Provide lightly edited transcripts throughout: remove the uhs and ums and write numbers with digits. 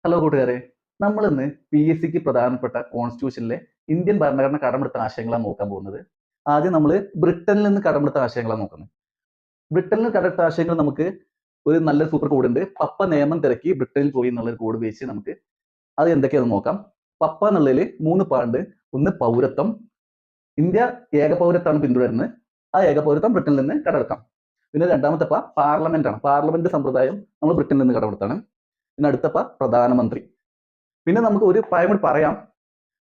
Hello കൂട്ടുകാരെ, നമ്മൾ ഇന്ന് PSCക്ക് പ്രധാനപ്പെട്ട കോൺസ്റ്റിറ്റ്യൂഷനിലെ ഇന്ത്യൻ ഭരണഘടന കടമെടുത്ത ആശയങ്ങളാണ് നോക്കാൻ പോകുന്നത്. ആദ്യം നമ്മൾ ബ്രിട്ടനിൽ നിന്ന് കടമെടുത്ത ആശയങ്ങളാണ് നോക്കുന്നത്. ബ്രിട്ടനിൽ നിന്ന് കടമെടുത്ത ആശയങ്ങൾ നമുക്ക് ഒരു നല്ല സൂപ്പർ കോഡ് ഉണ്ട്. പപ്പ നിയമം തിരക്കി ബ്രിട്ടനിൽ പോയി എന്നുള്ളൊരു കോഡ് വെച്ച് നമുക്ക് അത് എന്തൊക്കെയാണെന്ന് നോക്കാം. പപ്പ എന്നുള്ളതിൽ 3 പാണ്ട്. ഒന്ന് പൗരത്വം. ഇന്ത്യ ഏകപൗരത്വമാണ് പിന്തുടരുന്നത്. ആ ഏകപൗരത്വം ബ്രിട്ടനിൽ നിന്ന് കടമെടുക്കാം. പിന്നെ രണ്ടാമത്തെ പാർലമെന്റ് ആണ്. പാർലമെന്റ് സമ്പ്രദായം നമ്മൾ ബ്രിട്ടനിൽ നിന്ന് കടമെടുത്താണ്. പിന്നെ അടുത്ത പ്രധാനമന്ത്രി. പിന്നെ നമുക്ക് ഒരു പഴമൊഴി പറയാം.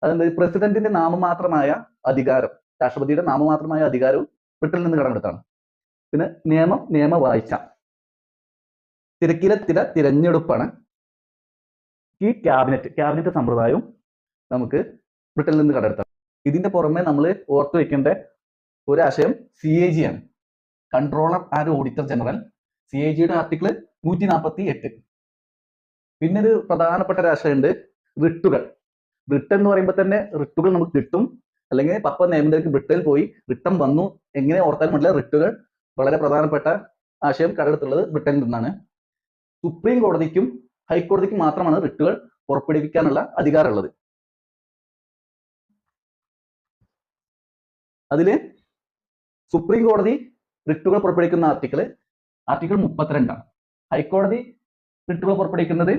അതെന്ത്? പ്രസിഡന്റിന്റെ നാമമാത്രമായ അധികാരം, രാഷ്ട്രപതിയുടെ നാമമാത്രമായ അധികാരവും ബ്രിട്ടനിൽ നിന്ന് കടമെടുത്താണ്. പിന്നെ നിയമവാഴ്ച. തിരഞ്ഞെടുപ്പാണ്. ഈ ക്യാബിനറ്റ് സമ്പ്രദായവും നമുക്ക് ബ്രിട്ടനിൽ നിന്ന് കടമെടുത്താണ്. ഇതിന്റെ പുറമെ നമ്മൾ ഓർത്തു വെക്കേണ്ട ഒരാശയം CAG ആണ്, കൺട്രോളർ ആൻഡ് ഓഡിറ്റർ ജനറൽ. CAGയുടെ ആർട്ടിക്കിൾ 148. പിന്നെ ഒരു പ്രധാനപ്പെട്ട ഒരു ആശയമുണ്ട്, റിട്ടുകൾ. റിട്ട് എന്ന് പറയുമ്പോൾ തന്നെ റിട്ടുകൾ നമുക്ക് കിട്ടും. അല്ലെങ്കിൽ പപ്പ നിയമത്തിലേക്ക് ബ്രിട്ടനിൽ പോയി റിട്ടം വന്നു, എങ്ങനെ ഓർത്താൻ പറ്റില്ല. റിട്ടുകൾ വളരെ പ്രധാനപ്പെട്ട ആശയം കടമെടുത്തുള്ളത് ബ്രിട്ടനിൽ നിന്നാണ്. സുപ്രീം കോടതിക്കും ഹൈക്കോടതിക്കും മാത്രമാണ് റിട്ടുകൾ പുറപ്പെടുവിക്കാനുള്ള അധികാരമുള്ളത്. അതില് സുപ്രീം കോടതി റിട്ടുകൾ പുറപ്പെടുവിക്കുന്ന ആർട്ടിക്കിൾ 32 ആണ്. ഹൈക്കോടതി റിട്ടുകൾ പുറപ്പെടുവിക്കുന്നത്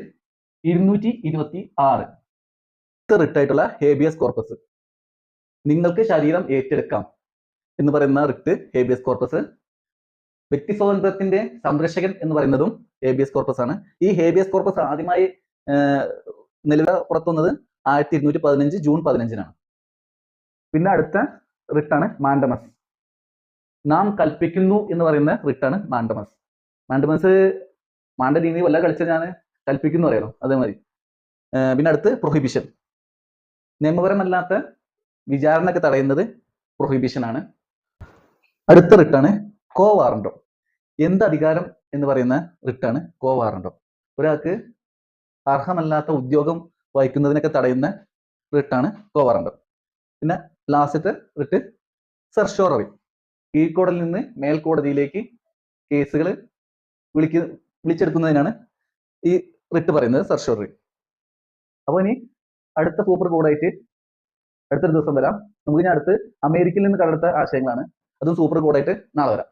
226. റിട്ടായിട്ടുള്ള ഹേബിയസ് കോർപ്പസ്. നിങ്ങൾക്ക് ശരീരം ഏറ്റെടുക്കാം എന്ന് പറയുന്ന റിട്ട് ഹേബിയസ് കോർപ്പസ്. വ്യക്തി സ്വാതന്ത്ര്യത്തിന്റെ സംരക്ഷകൻ എന്ന് പറയുന്നതും ഹേബിയസ് കോർപ്പസ് ആണ്. ഈ ഹേബിയസ് കോർപ്പസ് ആദ്യമായി നിലവിൽ പുറത്തുവന്നത് 1215 ജൂൺ 15-നാണ്. പിന്നെ അടുത്ത റിട്ടാണ് മാൻഡമസ്. നാം കൽപ്പിക്കുന്നു എന്ന് പറയുന്ന റിട്ടാണ് മാൻഡമസ്. മാണ്ട രീതി വല്ല കളിച്ച ഞാൻ കൽപ്പിക്കുന്നു അറിയാലോ, അതേമാതിരി. പിന്നെ അടുത്ത് പ്രൊഹിബിഷൻ. നിയമപരമല്ലാത്ത വിചാരണയൊക്കെ തടയുന്നത് പ്രൊഹിബിഷൻ ആണ്. അടുത്ത റിട്ടാണ് കോ വാറണ്ടോ. എന്ത് അധികാരം എന്ന് പറയുന്ന റിട്ടാണ് കോ വാറണ്ടോ. ഒരാൾക്ക് അർഹമല്ലാത്ത ഉദ്യോഗം വഹിക്കുന്നതിനൊക്കെ തടയുന്ന റിട്ടാണ് കോ വാറണ്ടോ. പിന്നെ ലാസ്റ്റത്തെ റിട്ട് സെർഷോററി. കീഴ്ക്കോടതിയിൽ നിന്ന് മേൽക്കോടതിയിലേക്ക് കേസുകൾ വിളിച്ചെടുക്കുന്നതിനാണ് ഈ റിട്ട് പറയുന്നത്, സെർഷോററി. അപ്പോൾ ഇനി അടുത്ത സൂപ്പർ കോഡായിട്ട് അടുത്തൊരു ദിവസം വരാം. നമുക്ക് ഇനി അടുത്ത് അമേരിക്കയിൽ നിന്ന് കടമെടുത്ത ആശയങ്ങളാണ്. അതും സൂപ്പർ കോഡായിട്ട് നാളെ വരാം.